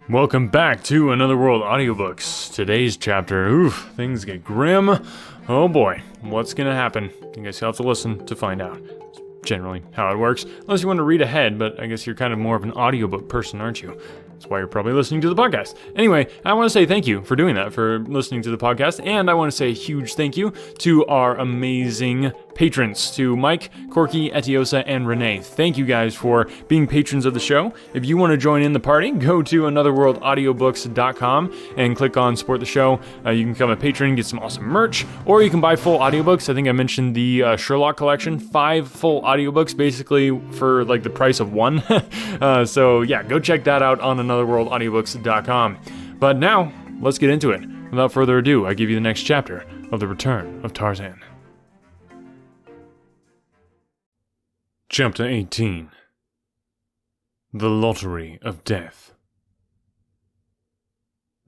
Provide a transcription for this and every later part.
Welcome back to Another World Audiobooks. Today's chapter, things get grim. Oh boy, what's gonna happen? I guess you'll have to listen to find out. It's generally how it works, unless you want to read ahead, but I guess you're kind of more of an audiobook person, aren't you? That's why you're probably listening to the podcast. Anyway, I want to say thank you for doing that, for listening to the podcast, and I want to say a huge thank you to our amazing patrons, to Mike, Corky, Etiosa, and Renee. Thank you guys for being patrons of the show. If you want to join in the party, go to anotherworldaudiobooks.com and click on support the show. You can become a patron, get some awesome merch, or you can buy full audiobooks. I think I mentioned the Sherlock collection, 5 full audiobooks, basically for like the price of one. So yeah, go check that out on anotherworldaudiobooks.com. But now, let's get into it. Without further ado, I give you the next chapter of The Return of Tarzan. Chapter 18. The Lottery of Death.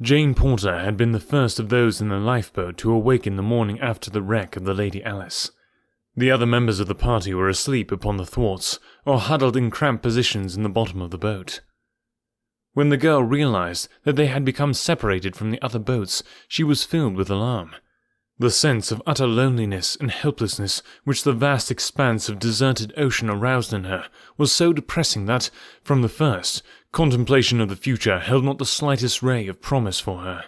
Jane Porter had been the first of those in the lifeboat to awaken the morning after the wreck of the Lady Alice. The other members of the party were asleep upon the thwarts, or huddled in cramped positions in the bottom of the boat. When the girl realized that they had become separated from the other boats, she was filled with alarm. The sense of utter loneliness and helplessness which the vast expanse of deserted ocean aroused in her was so depressing that, from the first, contemplation of the future held not the slightest ray of promise for her.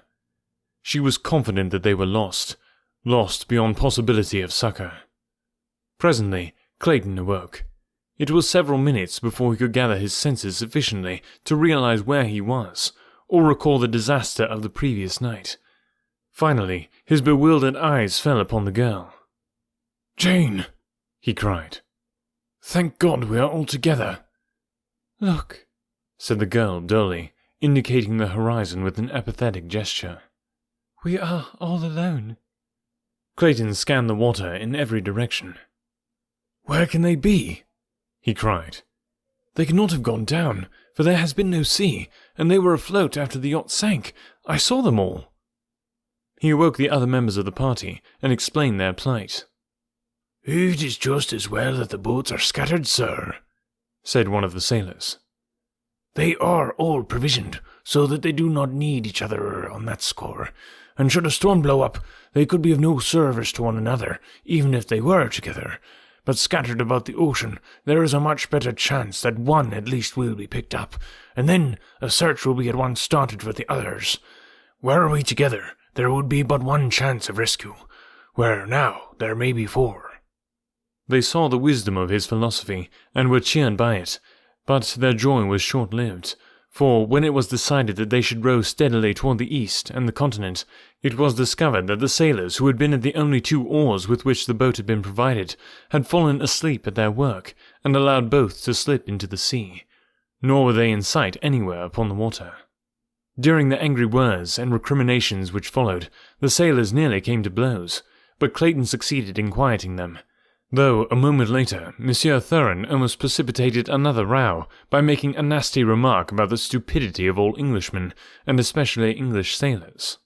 She was confident that they were lost beyond possibility of succor. Presently, Clayton awoke. It was several minutes before he could gather his senses sufficiently to realize where he was, or recall the disaster of the previous night. Finally, his bewildered eyes fell upon the girl. "Jane!" he cried. "Thank God we are all together." "Look," said the girl dully, indicating the horizon with an apathetic gesture. "We are all alone." Clayton scanned the water in every direction. "Where can they be?" he cried. "They cannot have gone down, for there has been no sea, and they were afloat after the yacht sank. I saw them all." He awoke the other members of the party and explained their plight. "It is just as well that the boats are scattered, sir," said one of the sailors. "They are all provisioned, so that they do not need each other on that score, and should a storm blow up, they could be of no service to one another, even if they were together. But scattered about the ocean, there is a much better chance that one at least will be picked up, and then a search will be at once started for the others. Were we together, there would be but one chance of rescue, where now there may be 4. They saw the wisdom of his philosophy, and were cheered by it, but their joy was short-lived, for when it was decided that they should row steadily toward the east and the continent, it was discovered that the sailors who had been at the only 2 oars with which the boat had been provided had fallen asleep at their work and allowed both to slip into the sea, nor were they in sight anywhere upon the water. During the angry words and recriminations which followed, the sailors nearly came to blows, but Clayton succeeded in quieting them, though a moment later Monsieur Thurin almost precipitated another row by making a nasty remark about the stupidity of all Englishmen, and especially English sailors.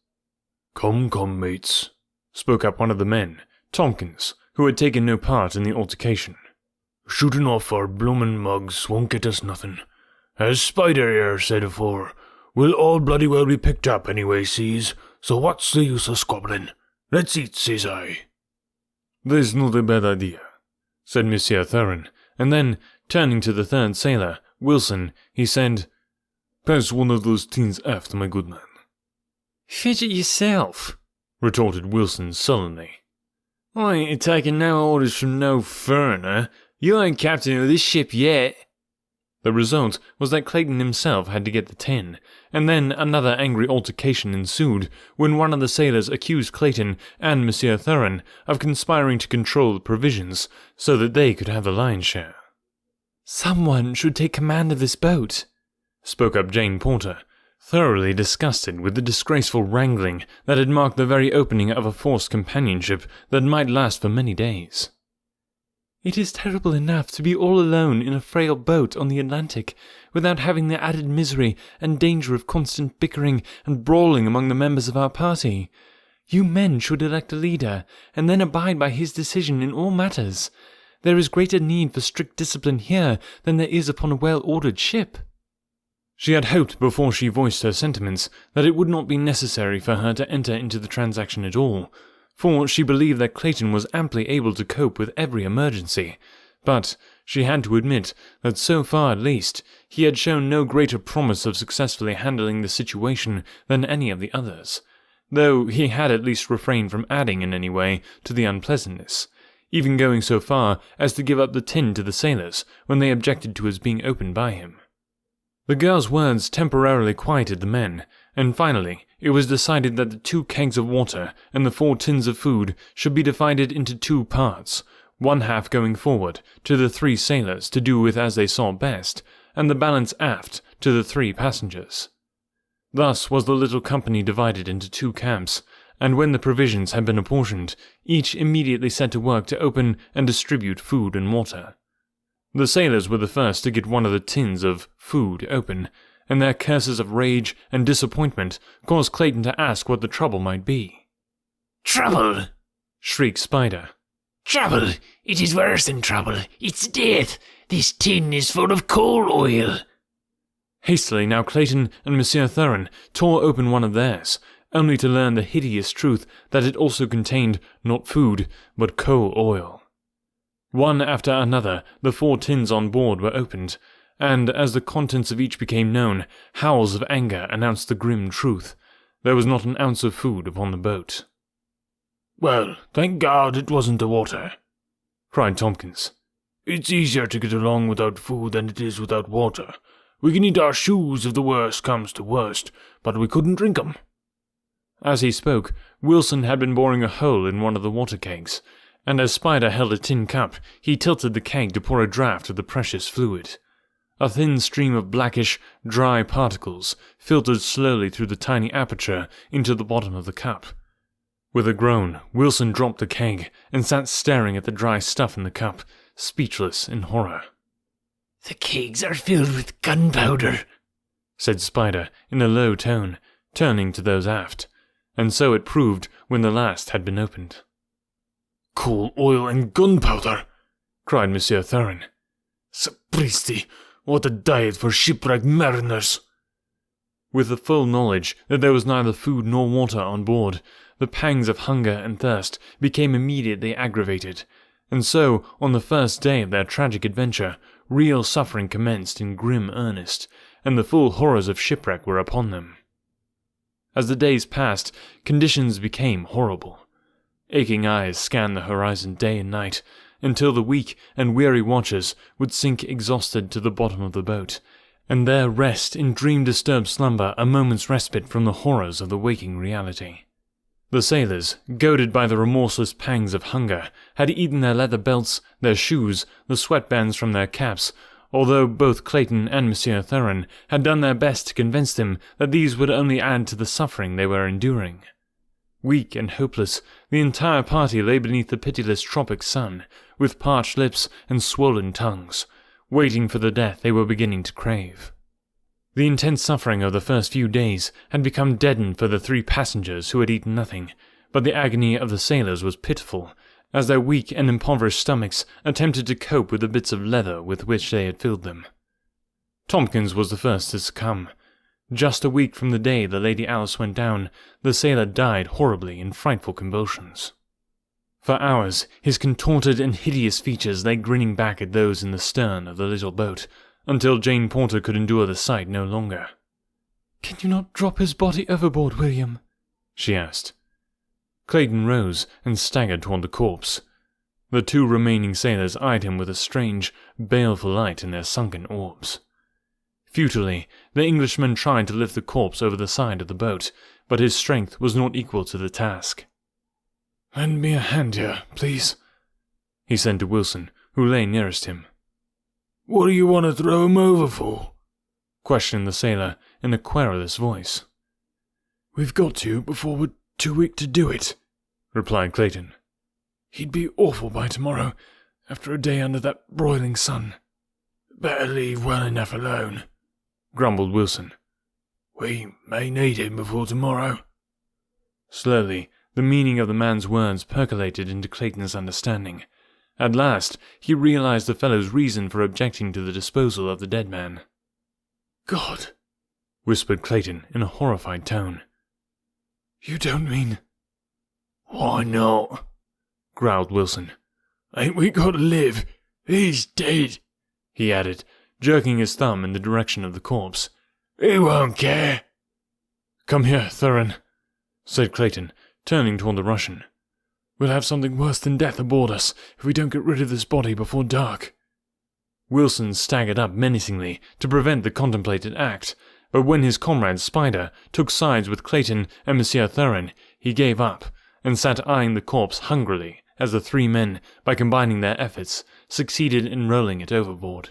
"Come, mates," spoke up one of the men, Tompkins, who had taken no part in the altercation. "Shooting off our bloomin' mugs won't get us nothing. As Spider here said afore, we'll all bloody well be picked up anyway, sees, so what's the use of squabbling? Let's eat, says I." "That's not a bad idea," said Monsieur Thurin, and then, turning to the third sailor, Wilson, he said, "Pass one of those tins aft, my good man." "Fidget yourself," retorted Wilson sullenly. "I ain't taking no orders from no foreigner. You ain't captain of this ship yet." The result was that Clayton himself had to get the tin, and then another angry altercation ensued when one of the sailors accused Clayton and Monsieur Thurin of conspiring to control the provisions so that they could have the lion's share. "Someone should take command of this boat," spoke up Jane Porter, thoroughly disgusted with the disgraceful wrangling that had marked the very opening of a forced companionship that might last for many days. "It is terrible enough to be all alone in a frail boat on the Atlantic, without having the added misery and danger of constant bickering and brawling among the members of our party. You men should elect a leader, and then abide by his decision in all matters. There is greater need for strict discipline here than there is upon a well-ordered ship." She had hoped before she voiced her sentiments that it would not be necessary for her to enter into the transaction at all, for she believed that Clayton was amply able to cope with every emergency, but she had to admit that so far at least, he had shown no greater promise of successfully handling the situation than any of the others, though he had at least refrained from adding in any way to the unpleasantness, even going so far as to give up the tin to the sailors when they objected to its being opened by him. The girl's words temporarily quieted the men, and finally it was decided that the 2 kegs of water and the 4 tins of food should be divided into 2 parts, one half going forward to the 3 sailors to do with as they saw best, and the balance aft to the 3 passengers. Thus was the little company divided into 2 camps, and when the provisions had been apportioned, each immediately set to work to open and distribute food and water. The sailors were the first to get one of the tins of food open, and their curses of rage and disappointment caused Clayton to ask what the trouble might be. "Trouble!" shrieked Spider. "Trouble! It is worse than trouble. It's death. This tin is full of coal oil." Hastily now Clayton and Monsieur Thurin tore open one of theirs, only to learn the hideous truth that it also contained not food, but coal oil. One after another, the 4 tins on board were opened, and as the contents of each became known, howls of anger announced the grim truth. There was not an ounce of food upon the boat. "Well, thank God it wasn't the water," cried Tompkins. "It's easier to get along without food than it is without water. We can eat our shoes if the worst comes to worst, but we couldn't drink 'em." As he spoke, Wilson had been boring a hole in one of the water kegs, and as Spider held a tin cup, he tilted the keg to pour a draught of the precious fluid. A thin stream of blackish, dry particles filtered slowly through the tiny aperture into the bottom of the cup. With a groan, Wilson dropped the keg and sat staring at the dry stuff in the cup, speechless in horror. "The kegs are filled with gunpowder," said Spider in a low tone, turning to those aft, and so it proved when the last had been opened. "Coal oil and gunpowder!" cried Monsieur Thurin. "Sapristi, what a diet for shipwrecked mariners!" With the full knowledge that there was neither food nor water on board, the pangs of hunger and thirst became immediately aggravated, and so, on the first day of their tragic adventure, real suffering commenced in grim earnest, and the full horrors of shipwreck were upon them. As the days passed, conditions became horrible. Aching eyes scanned the horizon day and night, until the weak and weary watchers would sink exhausted to the bottom of the boat, and there rest in dream-disturbed slumber a moment's respite from the horrors of the waking reality. The sailors, goaded by the remorseless pangs of hunger, had eaten their leather belts, their shoes, the sweatbands from their caps, although both Clayton and Monsieur Thurin had done their best to convince them that these would only add to the suffering they were enduring. Weak and hopeless, the entire party lay beneath the pitiless tropic sun, with parched lips and swollen tongues, waiting for the death they were beginning to crave. The intense suffering of the first few days had become deadened for the 3 passengers who had eaten nothing, but the agony of the sailors was pitiful, as their weak and impoverished stomachs attempted to cope with the bits of leather with which they had filled them. Tompkins was the first to succumb. Just a week from the day the Lady Alice went down, the sailor died horribly in frightful convulsions. For hours, his contorted and hideous features lay grinning back at those in the stern of the little boat, until Jane Porter could endure the sight no longer. "Can you not drop his body overboard, William?" she asked. Clayton rose and staggered toward the corpse. The 2 remaining sailors eyed him with a strange, baleful light in their sunken orbs. Futilely, the Englishman tried to lift the corpse over the side of the boat, but his strength was not equal to the task. "Lend me a hand here, please," he said to Wilson, who lay nearest him. "What do you want to throw him over for?" questioned the sailor in a querulous voice. "We've got to before we're too weak to do it," replied Clayton. "He'd be awful by tomorrow, after a day under that broiling sun. Better leave well enough alone," grumbled Wilson. "We may need him before tomorrow." Slowly, the meaning of the man's words percolated into Clayton's understanding. At last, he realized the fellow's reason for objecting to the disposal of the dead man. "God," whispered Clayton in a horrified tone. You don't mean... Why not? Growled Wilson. Ain't we got to live? He's dead, he added, jerking his thumb in the direction of the corpse. He won't care. Come here, Thurin, said Clayton, turning toward the Russian. We'll have something worse than death aboard us if we don't get rid of this body before dark. Wilson staggered up menacingly to prevent the contemplated act, but when his comrade Spider took sides with Clayton and Monsieur Thurin, he gave up and sat eyeing the corpse hungrily as the three men, by combining their efforts, succeeded in rolling it overboard.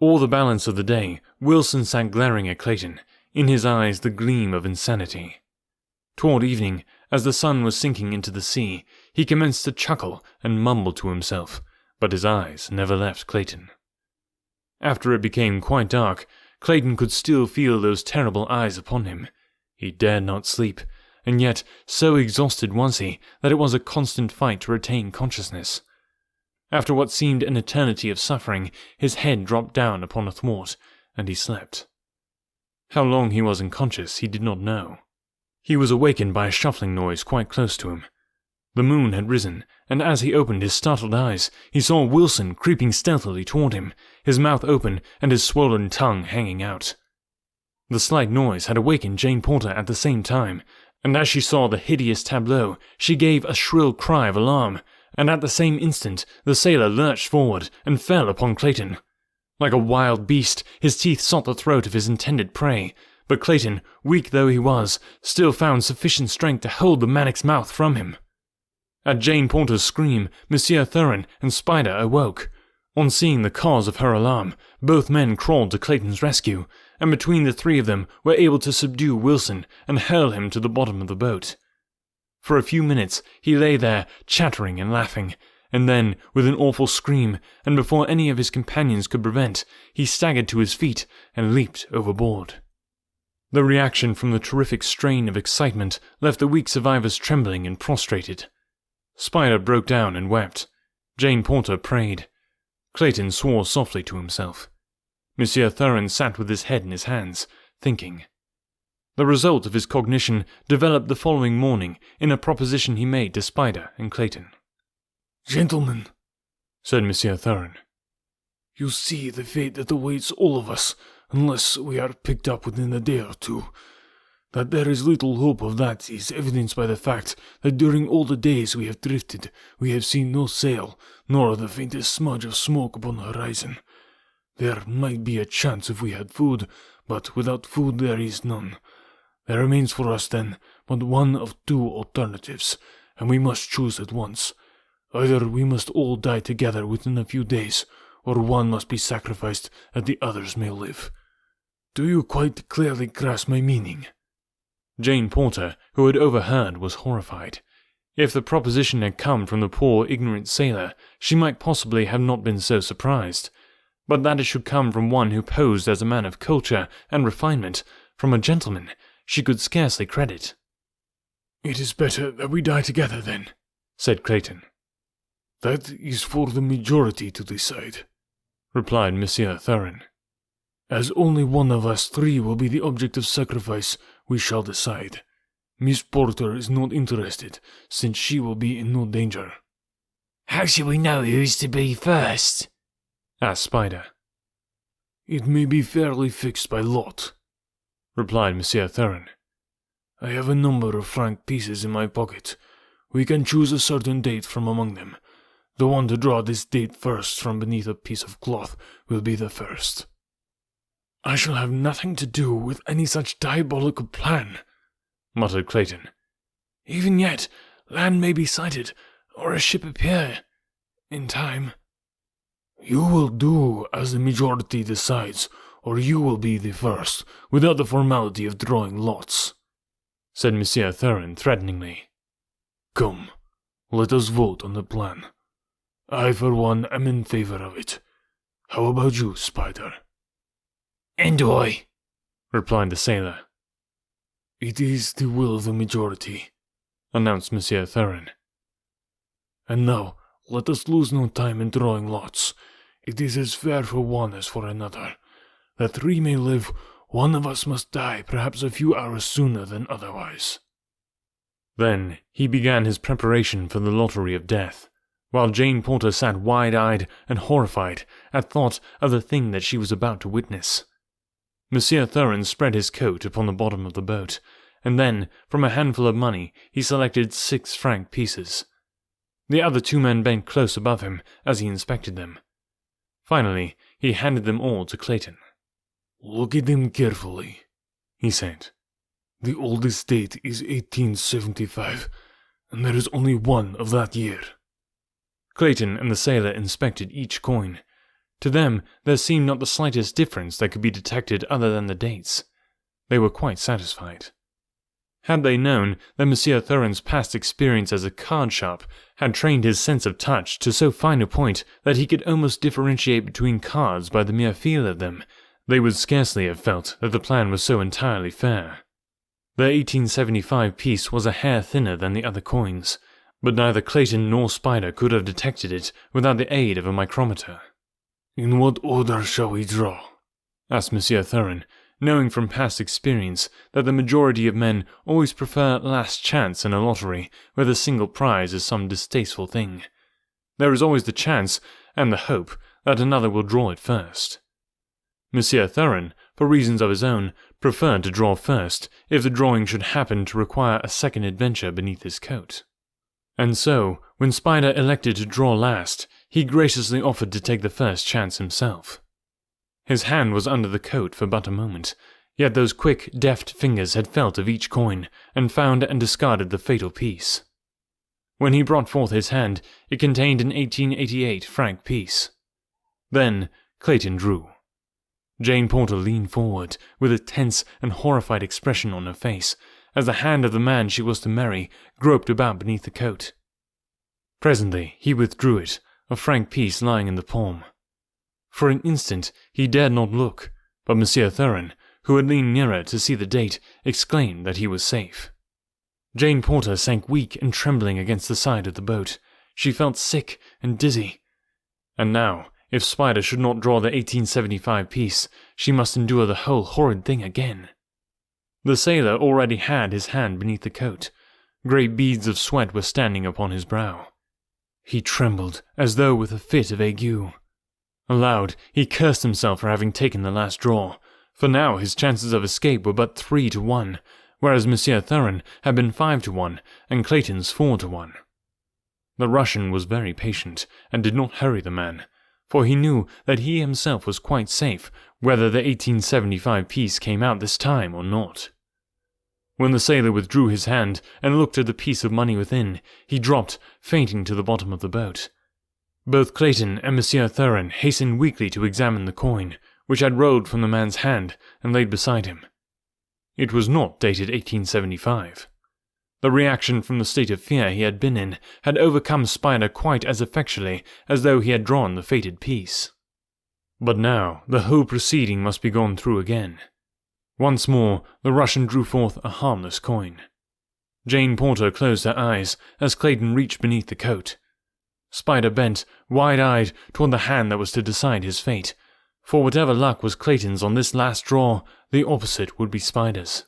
All the balance of the day, Wilson sat glaring at Clayton, in his eyes the gleam of insanity. Toward evening, as the sun was sinking into the sea, he commenced to chuckle and mumble to himself, but his eyes never left Clayton. After it became quite dark, Clayton could still feel those terrible eyes upon him. He dared not sleep, and yet so exhausted was he that it was a constant fight to retain consciousness. After what seemed an eternity of suffering, his head dropped down upon a thwart, and he slept. How long he was unconscious he did not know. He was awakened by a shuffling noise quite close to him. The moon had risen, and as he opened his startled eyes, he saw Wilson creeping stealthily toward him, his mouth open and his swollen tongue hanging out. The slight noise had awakened Jane Porter at the same time, and as she saw the hideous tableau, she gave a shrill cry of alarm, and at the same instant the sailor lurched forward and fell upon Clayton. Like a wild beast, his teeth sought the throat of his intended prey, but Clayton, weak though he was, still found sufficient strength to hold the manic's mouth from him. At Jane Porter's scream, Monsieur Thurin and Spider awoke. On seeing the cause of her alarm, both men crawled to Clayton's rescue, and between the three of them were able to subdue Wilson and hurl him to the bottom of the boat. For a few minutes he lay there, chattering and laughing, and then, with an awful scream, and before any of his companions could prevent, he staggered to his feet and leaped overboard. The reaction from the terrific strain of excitement left the weak survivors trembling and prostrated. Spider broke down and wept. Jane Porter prayed. Clayton swore softly to himself. Monsieur Thurin sat with his head in his hands, thinking. The result of his cognition developed the following morning in a proposition he made to Spider and Clayton. Gentlemen, said Monsieur Thurin, you see the fate that awaits all of us unless we are picked up within a day or two. That there is little hope of that is evidenced by the fact that during all the days we have drifted, we have seen no sail, nor the faintest smudge of smoke upon the horizon. There might be a chance if we had food, but without food there is none. There remains for us, then, but one of two alternatives, and we must choose at once. Either we must all die together within a few days, or one must be sacrificed that the others may live. Do you quite clearly grasp my meaning? Jane Porter, who had overheard, was horrified. If the proposition had come from the poor, ignorant sailor, she might possibly have not been so surprised. But that it should come from one who posed as a man of culture and refinement, from a gentleman, she could scarcely credit. It is better that we die together, then, said Clayton. That is for the majority to decide, replied Monsieur Thurin. As only one of us three will be the object of sacrifice, we shall decide. Miss Porter is not interested, since she will be in no danger. How shall we know who's to be first? Asked Spider. It may be fairly fixed by lot, replied Monsieur Thurin. I have a number of franc pieces in my pocket. We can choose a certain date from among them. The one to draw this date first from beneath a piece of cloth will be the first. I shall have nothing to do with any such diabolical plan, muttered Clayton. Even yet, land may be sighted, or a ship appear, in time. You will do as the majority decides, or you will be the first, without the formality of drawing lots, said Monsieur Thurin threateningly. Come, let us vote on the plan. I, for one, am in favor of it. How about you, Spider? And I, replied the sailor. It is the will of the majority, announced Monsieur Thurin. And now, let us lose no time in drawing lots. It is as fair for one as for another. That three may live, one of us must die perhaps a few hours sooner than otherwise." Then he began his preparation for the lottery of death, while Jane Porter sat wide-eyed and horrified at thought of the thing that she was about to witness. Monsieur Thurin spread his coat upon the bottom of the boat, and then, from a handful of money, he selected 6 franc pieces. The other 2 men bent close above him as he inspected them. Finally, he handed them all to Clayton. "Look at them carefully," he said. "The oldest date is 1875, and there is only one of that year." Clayton and the sailor inspected each coin. To them, there seemed not the slightest difference that could be detected other than the dates. They were quite satisfied. Had they known that Monsieur Thurin's past experience as a card sharp had trained his sense of touch to so fine a point that he could almost differentiate between cards by the mere feel of them, they would scarcely have felt that the plan was so entirely fair. The 1875 piece was a hair thinner than the other coins, but neither Clayton nor Spider could have detected it without the aid of a micrometer. "In what order shall we draw?" asked Monsieur Thurin, knowing from past experience that the majority of men always prefer last chance in a lottery where the single prize is some distasteful thing. There is always the chance, and the hope, that another will draw it first. Monsieur Thurin, for reasons of his own, preferred to draw first if the drawing should happen to require a second adventure beneath his coat. And so, when Spider elected to draw last, he graciously offered to take the first chance himself. His hand was under the coat for but a moment, yet those quick, deft fingers had felt of each coin, and found and discarded the fatal piece. When he brought forth his hand, it contained an 1888 franc piece. Then Clayton drew. Jane Porter leaned forward, with a tense and horrified expression on her face, as the hand of the man she was to marry groped about beneath the coat. Presently he withdrew it, a franc piece lying in the palm. For an instant he dared not look, but Monsieur Thurin, who had leaned nearer to see the date, exclaimed that he was safe. Jane Porter sank weak and trembling against the side of the boat. She felt sick and dizzy. And now, if Spider should not draw the 1875 piece, she must endure the whole horrid thing again. The sailor already had his hand beneath the coat. Great beads of sweat were standing upon his brow. He trembled, as though with a fit of ague. Aloud, he cursed himself for having taken the last draw, for now his chances of escape were but 3 to 1, whereas Monsieur Thurin had been 5 to 1, and Clayton's 4 to 1. The Russian was very patient, and did not hurry the man, for he knew that he himself was quite safe, whether the 1875 piece came out this time or not. When the sailor withdrew his hand and looked at the piece of money within, he dropped, fainting to the bottom of the boat. Both Clayton and Monsieur Thurin hastened weakly to examine the coin, which had rolled from the man's hand and laid beside him. It was not dated 1875. The reaction from the state of fear he had been in had overcome Spider quite as effectually as though he had drawn the fated piece. But now the whole proceeding must be gone through again. Once more the Russian drew forth a harmless coin. Jane Porter closed her eyes as Clayton reached beneath the coat. Spider bent, wide-eyed, toward the hand that was to decide his fate. For whatever luck was Clayton's on this last draw, the opposite would be Spider's.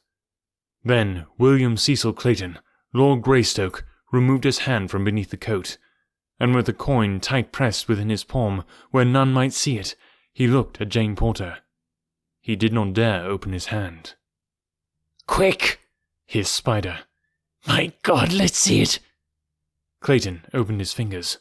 Then William Cecil Clayton, Lord Greystoke, removed his hand from beneath the coat, and with the coin tight pressed within his palm, where none might see it, he looked at Jane Porter. He did not dare open his hand. "Quick!" hissed Spider. "My God, let's see it!" Clayton opened his fingers.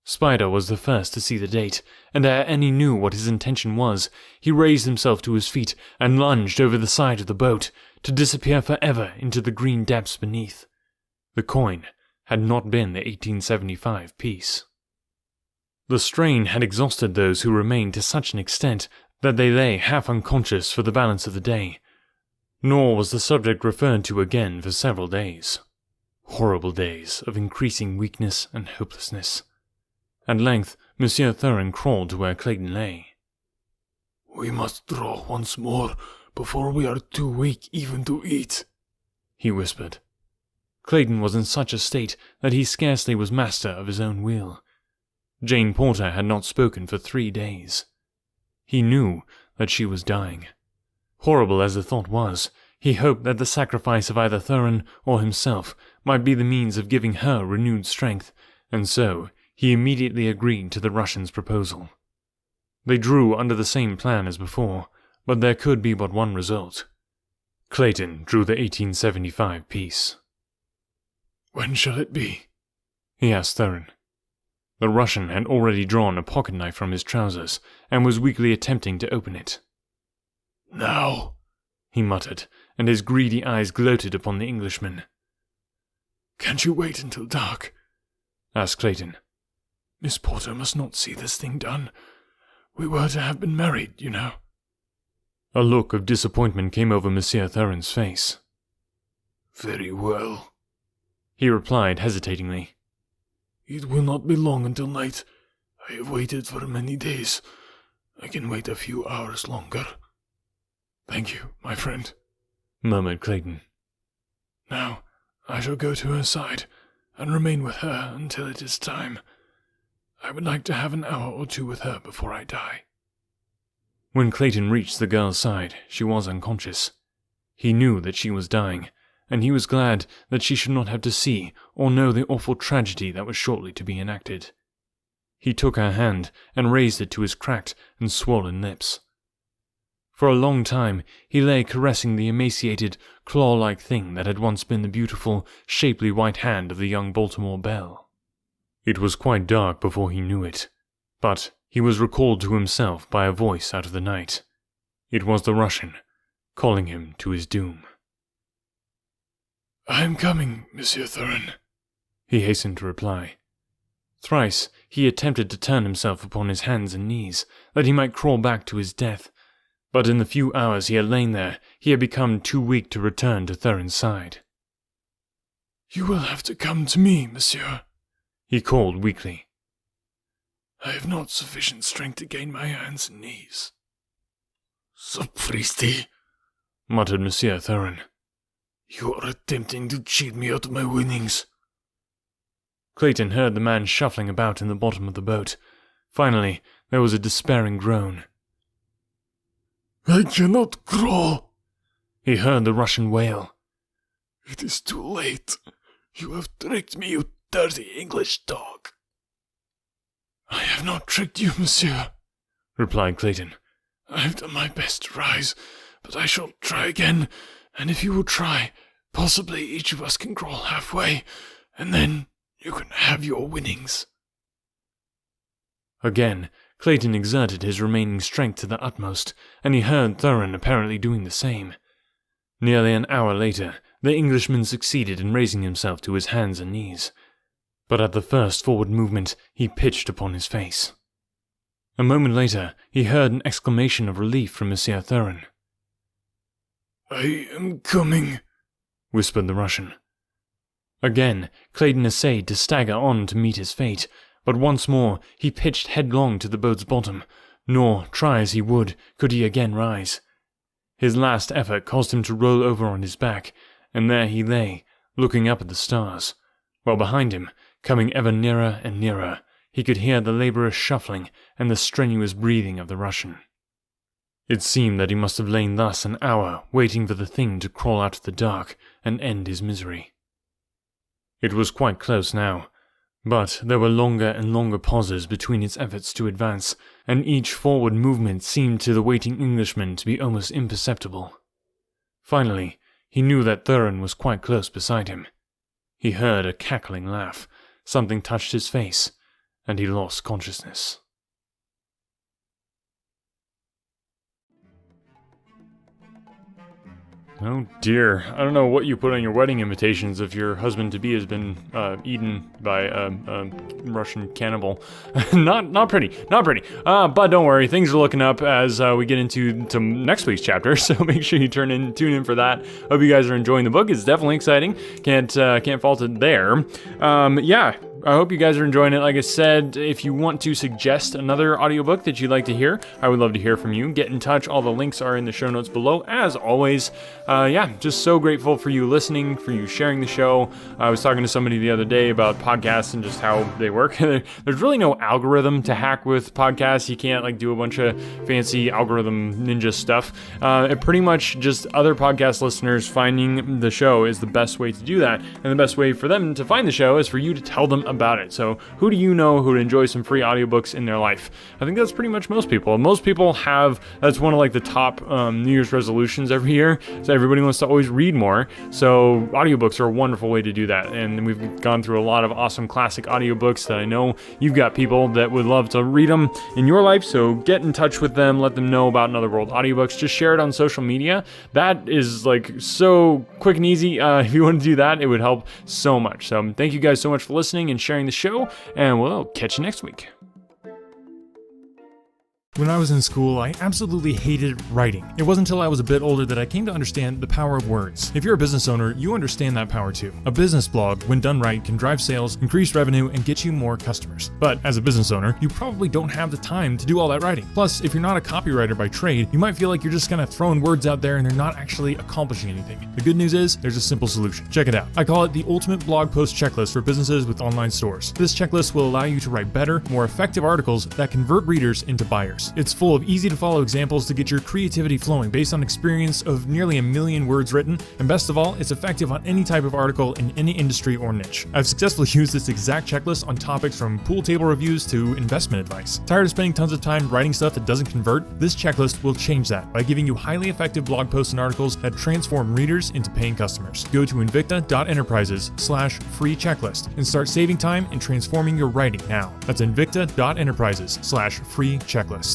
Spider was the first to see the date, and ere any knew what his intention was, he raised himself to his feet and lunged over the side of the boat, to disappear forever into the green depths beneath. The coin had not been the 1875 piece. The strain had exhausted those who remained to such an extent that they lay half unconscious for the balance of the day, nor was the subject referred to again for several days. Horrible days of increasing weakness and hopelessness. At length, Monsieur Thurin crawled to where Clayton lay. "We must draw once more before we are too weak even to eat," he whispered. Clayton was in such a state that he scarcely was master of his own will. Jane Porter had not spoken for 3 days. He knew that she was dying. Horrible as the thought was, he hoped that the sacrifice of either Thurin or himself might be the means of giving her renewed strength, and so he immediately agreed to the Russian's proposal. They drew under the same plan as before, but there could be but one result. Clayton drew the 1875 piece. When shall it be? He asked Thurin. The Russian had already drawn a pocket knife from his trousers and was weakly attempting to open it. Now, he muttered, and his greedy eyes gloated upon the Englishman. Can't you wait until dark? Asked Clayton. Miss Porter must not see this thing done. We were to have been married, you know. A look of disappointment came over Monsieur Thurin's face. Very well, he replied hesitatingly. It will not be long until night. I have waited for many days. I can wait a few hours longer. Thank you, my friend, murmured Clayton. Now, I shall go to her side and remain with her until it is time. I would like to have an hour or two with her before I die. When Clayton reached the girl's side, she was unconscious. He knew that she was dying, and he was glad that she should not have to see or know the awful tragedy that was shortly to be enacted. He took her hand and raised it to his cracked and swollen lips. For a long time he lay caressing the emaciated, claw-like thing that had once been the beautiful, shapely white hand of the young Baltimore belle. It was quite dark before he knew it, but he was recalled to himself by a voice out of the night. It was the Russian, calling him to his doom. I am coming, Monsieur Thurin, he hastened to reply. Thrice he attempted to turn himself upon his hands and knees, that he might crawl back to his death, but in the few hours he had lain there, he had become too weak to return to Thurin's side. You will have to come to me, monsieur, he called weakly. I have not sufficient strength to gain my hands and knees. Sapristi, muttered Monsieur Thurin. You are attempting to cheat me out of my winnings. Clayton heard the man shuffling about in the bottom of the boat. Finally, there was a despairing groan. I cannot crawl, he heard the Russian wail. It is too late. You have tricked me, you dirty English dog. I have not tricked you, monsieur, replied Clayton. I have done my best to rise, but I shall try again, and if you will try, possibly each of us can crawl halfway, and then you can have your winnings. Again, Clayton exerted his remaining strength to the utmost, and he heard Thurin apparently doing the same. Nearly an hour later, the Englishman succeeded in raising himself to his hands and knees, but at the first forward movement he pitched upon his face. A moment later, he heard an exclamation of relief from Monsieur Thurin. I am coming, whispered the Russian. Again, Clayton essayed to stagger on to meet his fate, but once more he pitched headlong to the boat's bottom, nor, try as he would, could he again rise. His last effort caused him to roll over on his back, and there he lay, looking up at the stars, while behind him, coming ever nearer and nearer, he could hear the laborious shuffling and the strenuous breathing of the Russian. It seemed that he must have lain thus an hour, waiting for the thing to crawl out of the dark and end his misery. It was quite close now, but there were longer and longer pauses between its efforts to advance, and each forward movement seemed to the waiting Englishman to be almost imperceptible. Finally, he knew that Thurin was quite close beside him. He heard a cackling laugh, something touched his face, and he lost consciousness. Oh dear, I don't know what you put on your wedding invitations if your husband-to-be has been eaten by a Russian cannibal. not pretty. But don't worry, things are looking up as we get into next week's chapter, so make sure you tune in for that. Hope you guys are enjoying the book. It's definitely exciting. Can't fault it there. Yeah, I hope you guys are enjoying it. Like I said, if you want to suggest another audiobook that you'd like to hear, I would love to hear from you. Get in touch. All the links are in the show notes below, as always. Just so grateful for you listening, for you sharing the show. I was talking to somebody the other day about podcasts and just how they work. There's really no algorithm to hack with podcasts. You can't do a bunch of fancy algorithm ninja stuff. It pretty much just other podcast listeners finding the show is the best way to do that. And the best way for them to find the show is for you to tell them about it. So who do you know who would enjoy some free audiobooks in their life? I think that's pretty much most people. Most people that's one of the top New Year's resolutions every year. So everybody wants to always read more. So audiobooks are a wonderful way to do that. And we've gone through a lot of awesome classic audiobooks that I know you've got people that would love to read them in your life. So get in touch with them. Let them know about Another World Audiobooks. Just share it on social media. That is so quick and easy. If you want to do that, it would help so much. So thank you guys so much for listening and sharing the show, and we'll catch you next week. When I was in school, I absolutely hated writing. It wasn't until I was a bit older that I came to understand the power of words. If you're a business owner, you understand that power too. A business blog, when done right, can drive sales, increase revenue, and get you more customers. But as a business owner, you probably don't have the time to do all that writing. Plus, if you're not a copywriter by trade, you might feel like you're just kind of throwing words out there and they're not actually accomplishing anything. The good news is, there's a simple solution. Check it out. I call it the ultimate blog post checklist for businesses with online stores. This checklist will allow you to write better, more effective articles that convert readers into buyers. It's full of easy to follow examples to get your creativity flowing based on experience of nearly 1 million words written, and best of all, it's effective on any type of article in any industry or niche. I've successfully used this exact checklist on topics from pool table reviews to investment advice. Tired of spending tons of time writing stuff that doesn't convert? This checklist will change that by giving you highly effective blog posts and articles that transform readers into paying customers. Go to invicta.enterprises/free checklist and start saving time and transforming your writing now. That's invicta.enterprises/free checklist.